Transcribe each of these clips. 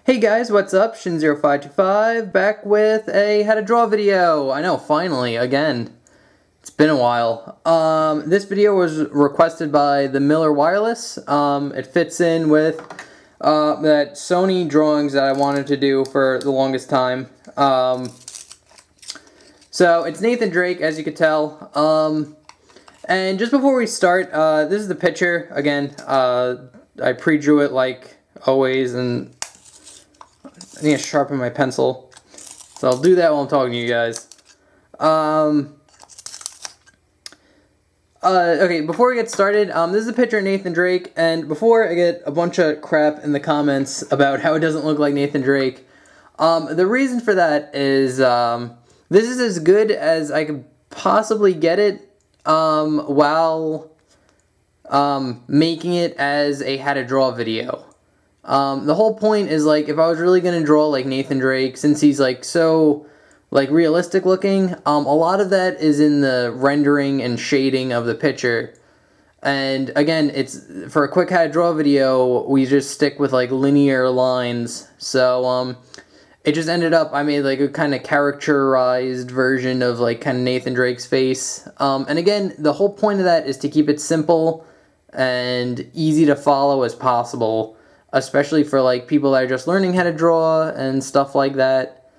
Hey guys, what's up? Shin0525 back with a how to draw video. I know, finally, again. It's been a while. This video was requested by the Miller Wireless. It fits in with that Sony drawings that I wanted to do for the longest time. So it's Nathan Drake, as you could tell. And just before we start, this is the picture. Again, I pre-drew it like always, and I need to sharpen my pencil. So I'll do that while I'm talking to you guys. Okay, before we get started, this is a picture of Nathan Drake, and before I get a bunch of crap in the comments about how it doesn't look like Nathan Drake, the reason for that is, this is as good as I could possibly get it, while, making it as a how to draw video. The whole point is, like, if I was really gonna draw like Nathan Drake, since he's like so like realistic looking, a lot of that is in the rendering and shading of the picture. And again, it's for a quick how to draw video, we just stick with like linear lines. So it just ended up, I made like a kind of characterized version of like kind of Nathan Drake's face. And again, the whole point of that is to keep it simple and easy to follow as possible, especially for like people that are just learning how to draw and stuff like that.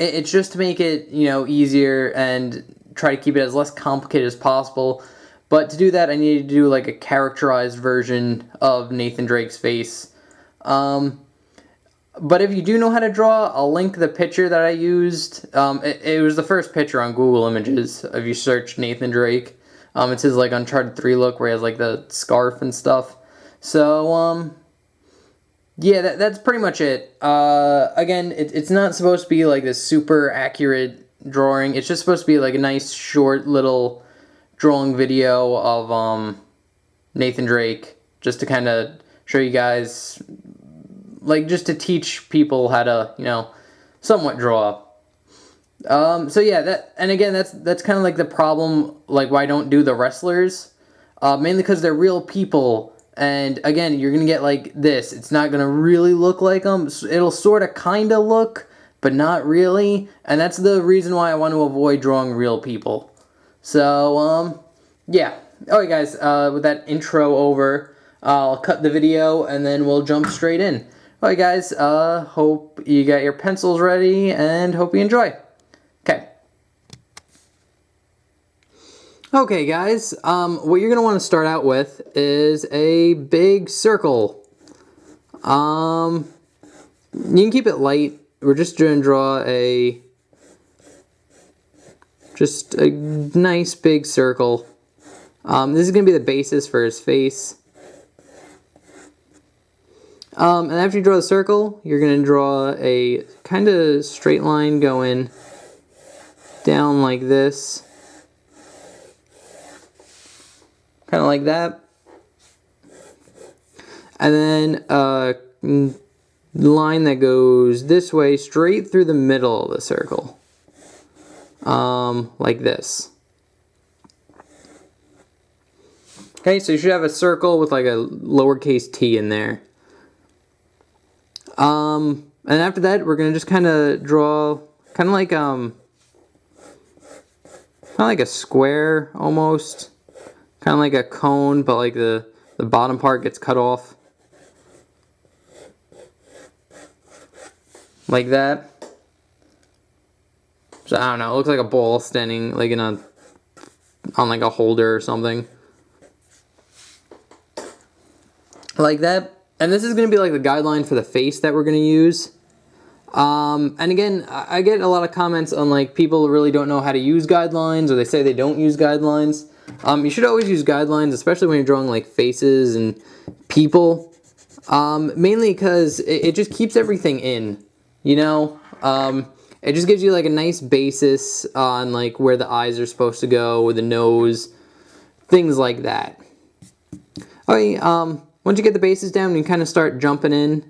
It's just to make it, you know, easier and try to keep it as less complicated as possible. But to do that, I needed to do like a characterized version of Nathan Drake's face. But if you do know how to draw, I'll link the picture that I used. It was the first picture on Google Images if you search Nathan Drake. It's his like Uncharted 3 look where he has like the scarf and stuff. So, yeah, that's pretty much it. Again, it's not supposed to be like this super accurate drawing. It's just supposed to be like a nice short little drawing video of Nathan Drake, just to kind of show you guys, like, just to teach people how to, you know, somewhat draw. So yeah, and again, that's kind of like the problem, like why I don't do the wrestlers, mainly because they're real people. And again, you're going to get like this. It's not going to really look like them. It'll sort of kind of look, but not really. And that's the reason why I want to avoid drawing real people. So, yeah. Alright guys, with that intro over, I'll cut the video and then we'll jump straight in. Alright guys, hope you got your pencils ready and hope you enjoy. Okay. Okay guys, what you're going to want to start out with is a big circle. You can keep it light. We're just going to draw just a nice big circle. This is going to be the basis for his face. And after you draw the circle, you're going to draw a kind of straight line going down like this. Kind of like that. And then a line that goes this way straight through the middle of the circle. Like this. Okay, so you should have a circle with like a lowercase t in there. And after that, we're going to just kind of draw kind of like a square almost. Kind of like a cone, but like the bottom part gets cut off. Like that. So I don't know, it looks like a ball standing like on like a holder or something. Like that. And this is going to be like the guideline for the face that we're going to use. And again, I get a lot of comments on like people really don't know how to use guidelines, or they say they don't use guidelines. You should always use guidelines, especially when you're drawing like faces and people. Mainly because it just keeps everything in, you know? It just gives you like a nice basis on like where the eyes are supposed to go, or the nose, things like that. Okay, once you get the bases down, you kind of start jumping in.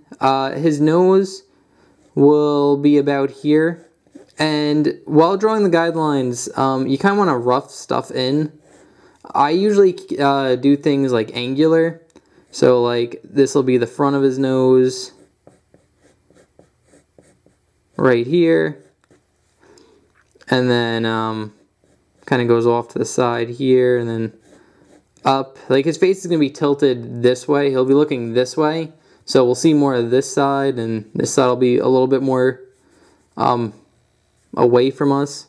His nose will be about here. And while drawing the guidelines, you kind of want to rough stuff in. I usually do things like angular, So like this will be the front of his nose right here, and then kind of goes off to the side here, and then up. Like his face is going to be tilted this way. He'll be looking this way, so we'll see more of this side, and this side will be a little bit more away from us.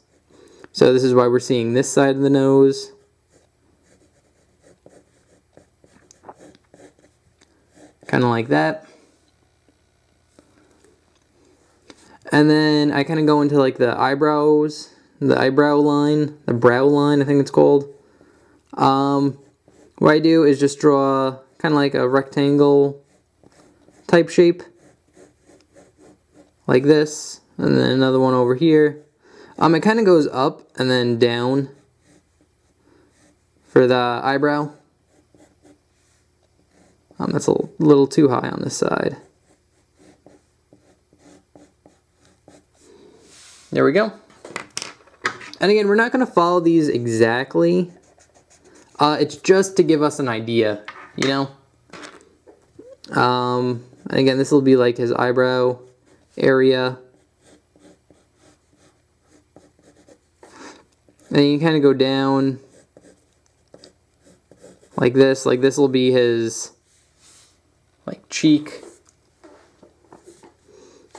So this is why we're seeing this side of the nose. Kind of like that. And then I kind of go into like the eyebrows, the eyebrow line, the brow line, I think it's called. What I do is just draw kind of like a rectangle type shape, like this, and then another one over here. It kind of goes up and then down for the eyebrow. That's a little too high on this side. There we go. And again, we're not going to follow these exactly. It's just to give us an idea, you know? And again, this will be like his eyebrow area. And you kind of go down like this. Like this will be his like cheek.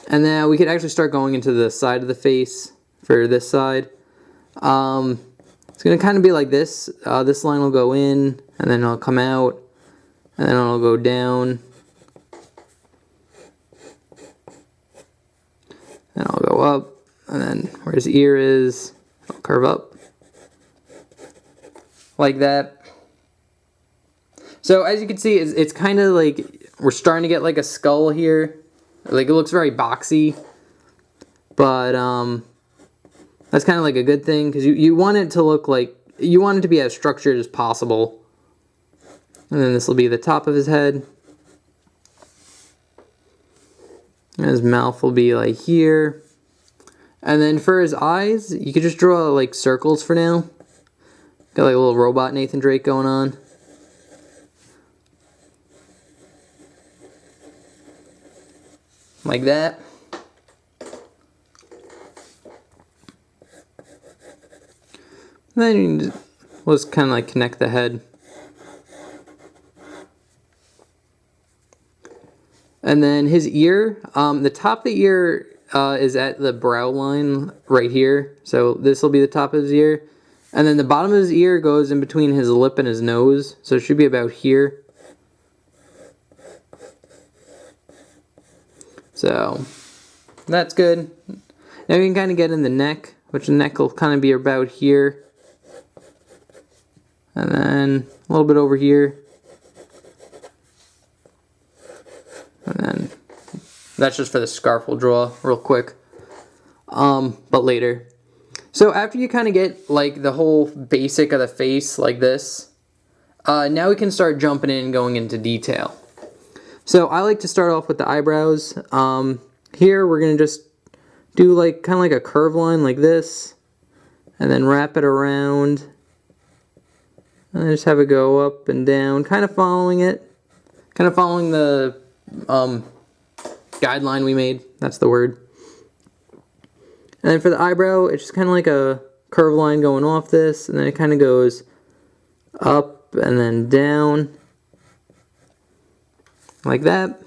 And then we could actually start going into the side of the face for this side. It's going to kind of be like this. This line will go in, and then it'll come out, and then it'll go down. And I'll go up, and then where his ear is, it'll curve up. Like that. So as you can see, it's kind of like we're starting to get like a skull here. Like it looks very boxy, but that's kind of like a good thing, because you want it to look like, you want it to be as structured as possible. And then this will be the top of his head. And his mouth will be like here. And then for his eyes, you could just draw like circles for now. Got like a little robot Nathan Drake going on. Like that. Then we'll just kind of like connect the head. And then his ear, the top of the ear is at the brow line right here. So this will be the top of his ear. And then the bottom of his ear goes in between his lip and his nose. So it should be about here. So that's good. Now we can kind of get in the neck, which the neck will kind of be about here. And then a little bit over here. And then that's just for the scarf we'll draw real quick. But later. So after you kind of get like the whole basic of the face like this, now we can start jumping in and going into detail. So I like to start off with the eyebrows. Here we're going to just do like kind of like a curve line like this, and then wrap it around, and just have it go up and down, kind of following it, kind of following the guideline we made. That's the word. And then for the eyebrow, it's just kind of like a curve line going off this, and then it kind of goes up and then down. Like that.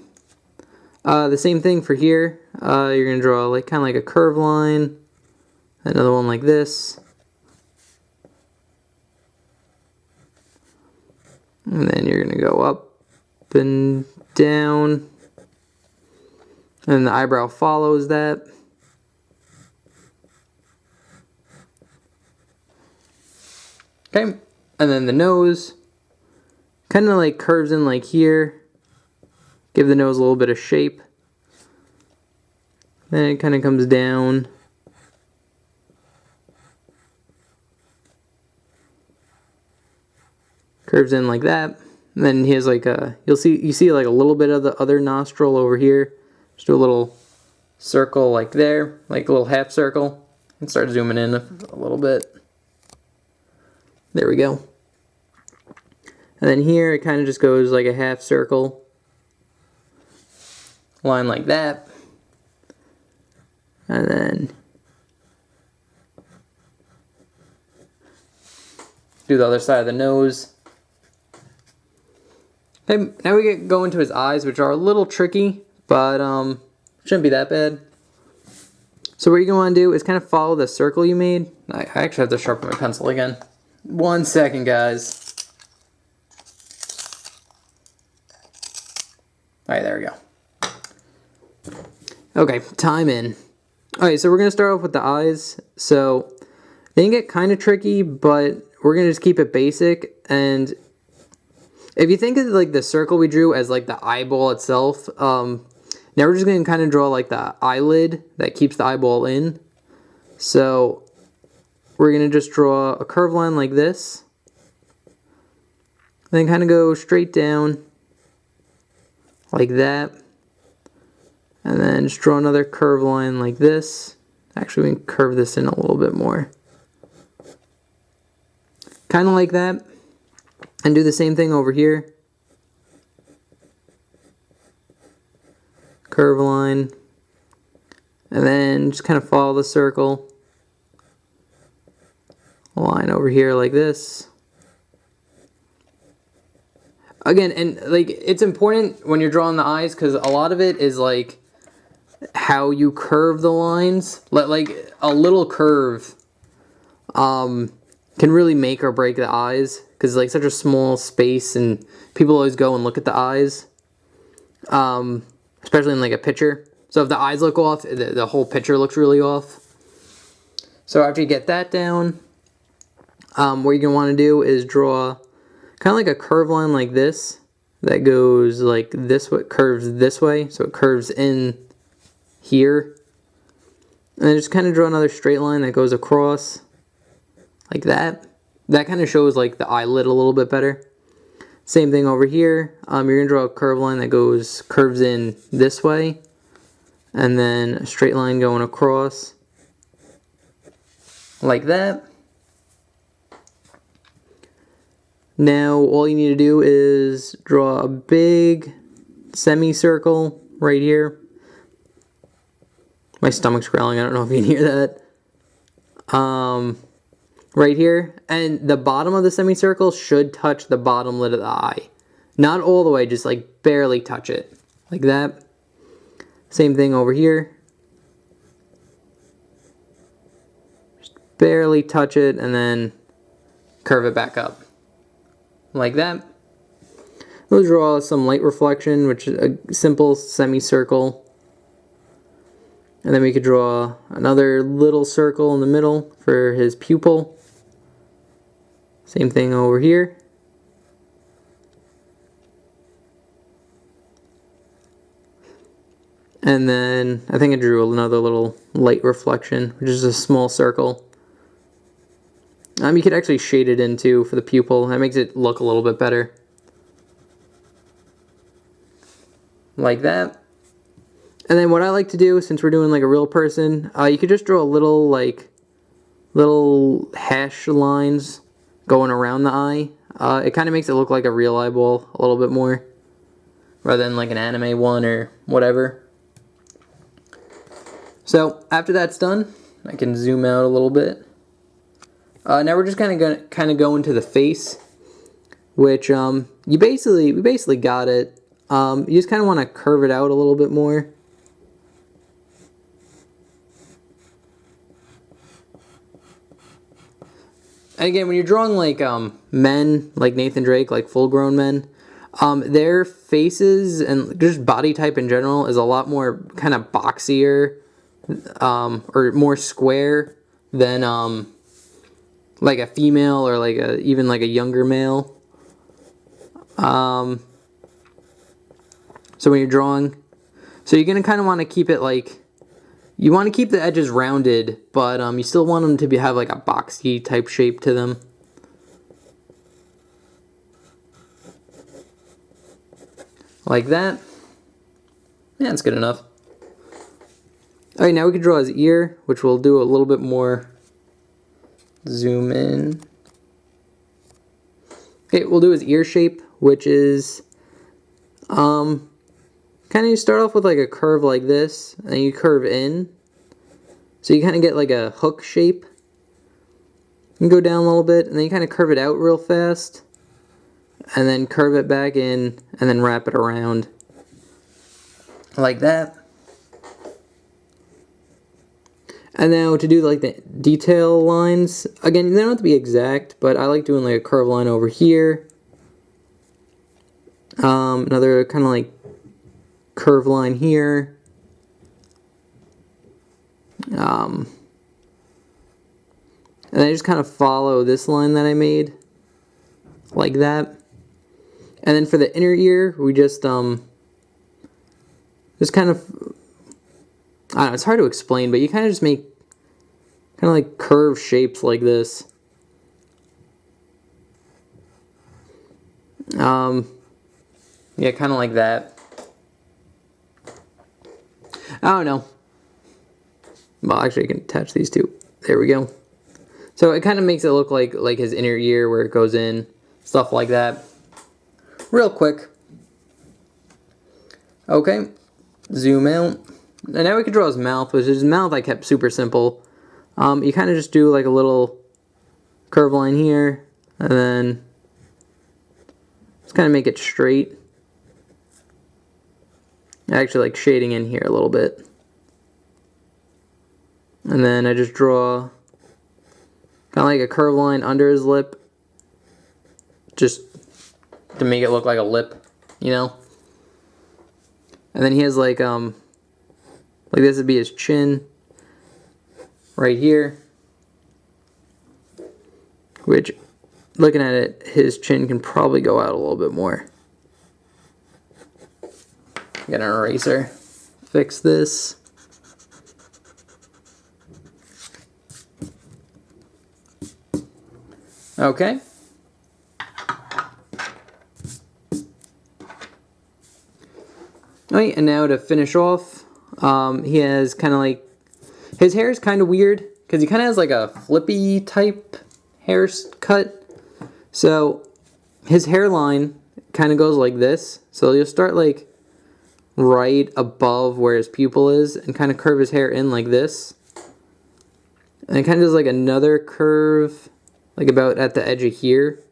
The same thing for here. You're going to draw like kind of like a curve line. Another one like this. And then you're going to go up and down. And the eyebrow follows that. Okay. And then the nose kind of like curves in like here. Give the nose a little bit of shape. Then it kind of comes down. Curves in like that. And then he has like a, you see like a little bit of the other nostril over here. Just do a little circle like there, like a little half circle. And start zooming in a little bit. There we go. And then here it kind of just goes like a half circle. Line like that. And then do the other side of the nose. Okay, now we go into his eyes, which are a little tricky, but shouldn't be that bad. So what you're going to want to do is kind of follow the circle you made. I actually have to sharpen my pencil again. 1 second, guys. Alright, there we go. Okay, time in. Alright, so we're going to start off with the eyes. So they can get kind of tricky, but we're going to just keep it basic. And if you think of like the circle we drew as like the eyeball itself, now we're just going to kind of draw like the eyelid that keeps the eyeball in. So we're going to just draw a curved line like this. Then kind of go straight down like that. And then just draw another curved line like this. Actually, we can curve this in a little bit more. Kind of like that. And do the same thing over here. Curve line. And then just kind of follow the circle. A line over here like this. Again, and like it's important when you're drawing the eyes because a lot of it is like how you curve the lines. Like a little curve can really make or break the eyes because it's like such a small space and people always go and look at the eyes, especially in like a picture. So if the eyes look off, the whole picture looks really off. So after you get that down, what you're going to want to do is draw kind of like a curved line like this that goes like this way, curves this way, so it curves in here. And then just kind of draw another straight line that goes across like that. That kind of shows like the eyelid a little bit better. Same thing over here. You're going to draw a curved line that curves in this way. And then a straight line going across like that. Now all you need to do is draw a big semicircle right here. My stomach's growling, I don't know if you can hear that. Right here. And the bottom of the semicircle should touch the bottom lid of the eye. Not all the way, just like barely touch it. Like that. Same thing over here. Just barely touch it and then curve it back up. Like that. We'll draw some light reflection, which is a simple semicircle. And then we could draw another little circle in the middle for his pupil. Same thing over here. And then I think I drew another little light reflection, which is a small circle. You could actually shade it in too for the pupil. That makes it look a little bit better. Like that. And then what I like to do, since we're doing like a real person, you could just draw a little hash lines going around the eye. It kind of makes it look like a real eyeball a little bit more, rather than like an anime one or whatever. So after that's done, I can zoom out a little bit. Now we're just kind of go into the face, which we basically got it. You just kind of want to curve it out a little bit more. And again, when you're drawing like men, like Nathan Drake, like full-grown men, their faces and just body type in general is a lot more kind of boxier, or more square than like a female or like even like a younger male. So when you're drawing, so you're gonna kind of want to keep it like, you want to keep the edges rounded, but you still want them to have like a boxy type shape to them. Like that. Yeah, that's good enough. Alright, now we can draw his ear, which we'll do a little bit more. Zoom in. Okay, we'll do his ear shape, which is kind of you start off with like a curve like this, and then you curve in. So you kind of get like a hook shape. You can go down a little bit, and then you kind of curve it out real fast. And then curve it back in, and then wrap it around. Like that. And now to do like the detail lines, again, they don't have to be exact, but I like doing like a curve line over here. Another kind of like curve line here. And I just kind of follow this line that I made, like that. And then for the inner ear, we just kind of, I don't know, it's hard to explain, but you kind of just make kind of like curved shapes like this. Yeah, kind of like that. I don't know. Well, actually, I can attach these two. There we go. So it kind of makes it look like his inner ear where it goes in, stuff like that. Real quick. Okay, zoom out. And now we can draw his mouth, which his mouth I kept super simple. You kind of just do like a little curve line here, and then just kind of make it straight. I actually like shading in here a little bit. And then I just draw kind of like a curved line under his lip, just to make it look like a lip, you know? And then he has like this would be his chin right here, which, looking at it, his chin can probably go out a little bit more. Get an eraser, fix this. Okay. Alright, and now to finish off, he has kind of like, his hair is kind of weird, because he kind of has like a flippy type haircut. So his hairline kind of goes like this. So you'll start like right above where his pupil is and kind of curve his hair in like this. And it kind of does like another curve, like about at the edge of here.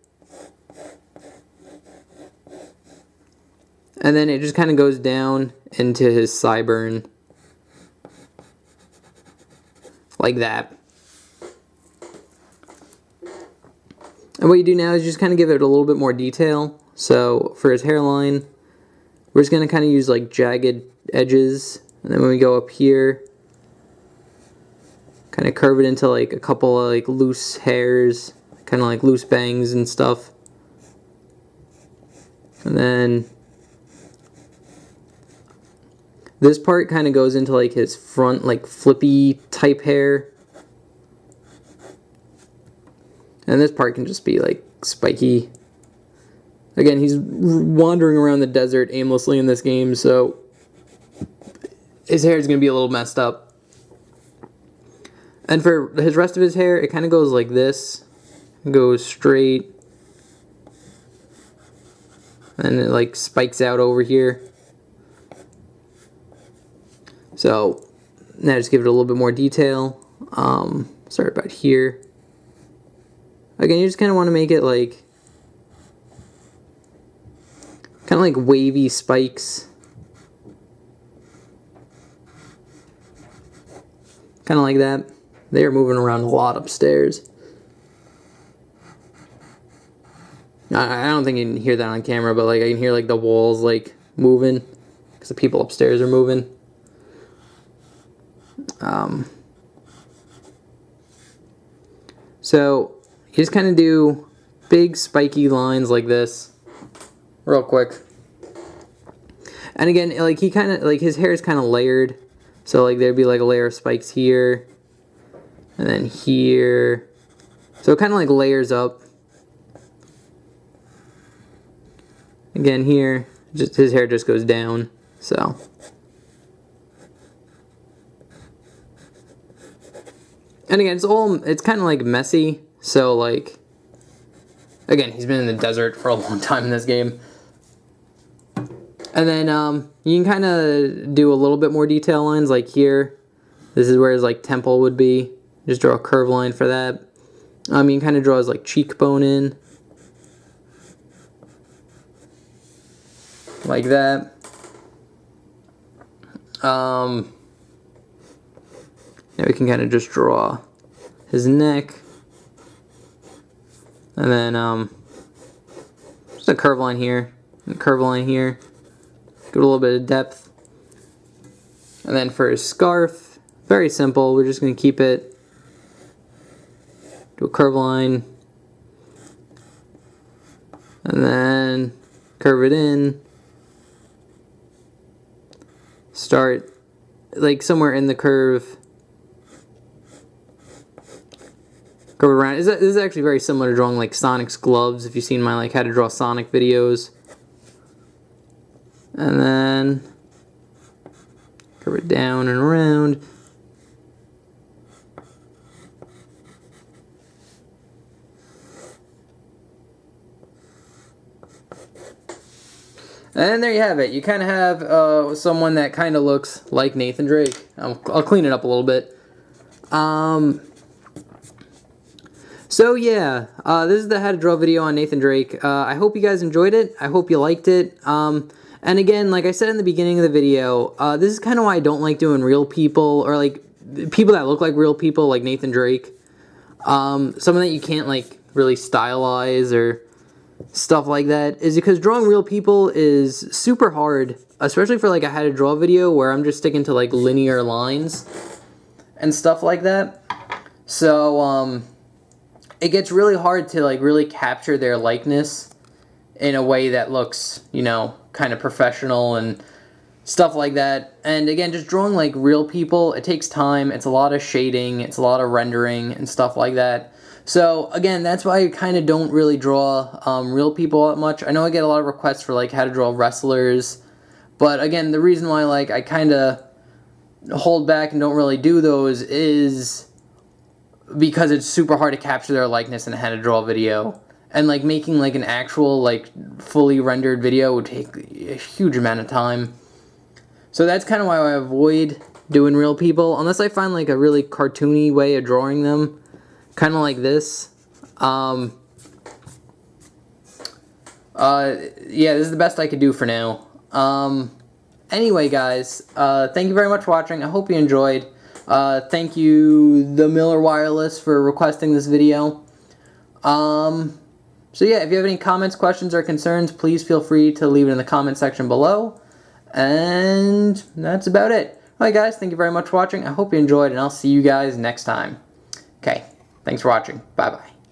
And then it just kind of goes down into his sideburn. Like that. And what you do now is just kind of give it a little bit more detail. So for his hairline, we're just going to kind of use like jagged edges. And then when we go up here, kind of curve it into like a couple of like loose hairs, kind of like loose bangs and stuff. And then this part kind of goes into like his front like flippy type hair. And this part can just be like spiky. Again, he's wandering around the desert aimlessly in this game, so his hair is going to be a little messed up. And for his rest of his hair, it kind of goes like this. It goes straight. And it like spikes out over here. So now just give it a little bit more detail. Start about here. Again, you just kind of want to make it like kind of like wavy spikes. Kind of like that. They are moving around a lot upstairs. I don't think you can hear that on camera, but like I can hear like the walls like moving because the people upstairs are moving. So you just kind of do big spiky lines like this real quick. And again, like he kind of like his hair is kind of layered. So like there'd be like a layer of spikes here and then here. So it kind of like layers up. Again here, just his hair just goes down. So and again, it's kind of like messy, so like Again, he's been in the desert for a long time in this game. And then you can kind of do a little bit more detail lines, like here. This is where his like temple would be. Just draw a curved line for that. You can kind of draw his like cheekbone in. Like that. Now we can kind of just draw his neck. And then just a curved line here. And a curved line here. Give it a little bit of depth. And then for his scarf, very simple. We're just going to keep it. Do a curved line. And then curve it in. Start like somewhere in the curve. Curve around. This is actually very similar to drawing like Sonic's gloves, if you've seen my like how to draw Sonic videos. And then curve it down and around. And there you have it. You kind of have someone that kind of looks like Nathan Drake. I'll clean it up a little bit. So yeah, this is the how to draw video on Nathan Drake. I hope you guys enjoyed it. I hope you liked it. And again, like I said in the beginning of the video, this is kind of why I don't like doing real people, or like people that look like real people, like Nathan Drake. Someone that you can't like really stylize or stuff like that, is because drawing real people is super hard, especially for like a how to draw video where I'm just sticking to like linear lines and stuff like that. So it gets really hard to like really capture their likeness in a way that looks, you know, kind of professional and stuff like that. And again, just drawing like real people, it takes time. It's a lot of shading, it's a lot of rendering and stuff like that. So again, that's why I kind of don't really draw real people that much. I know I get a lot of requests for like how to draw wrestlers, but again, the reason why like I kind of hold back and don't really do those is because it's super hard to capture their likeness in a how to draw video. And like making like an actual like fully rendered video would take a huge amount of time. So that's kind of why I avoid doing real people, unless I find like a really cartoony way of drawing them. Kind of like this. Yeah, this is the best I could do for now. Anyway, guys, thank you very much for watching. I hope you enjoyed. Thank you, the Miller Wireless, for requesting this video. So yeah, if you have any comments, questions, or concerns, please feel free to leave it in the comment section below. And that's about it. Alright guys, thank you very much for watching. I hope you enjoyed, and I'll see you guys next time. Okay. Thanks for watching. Bye-bye.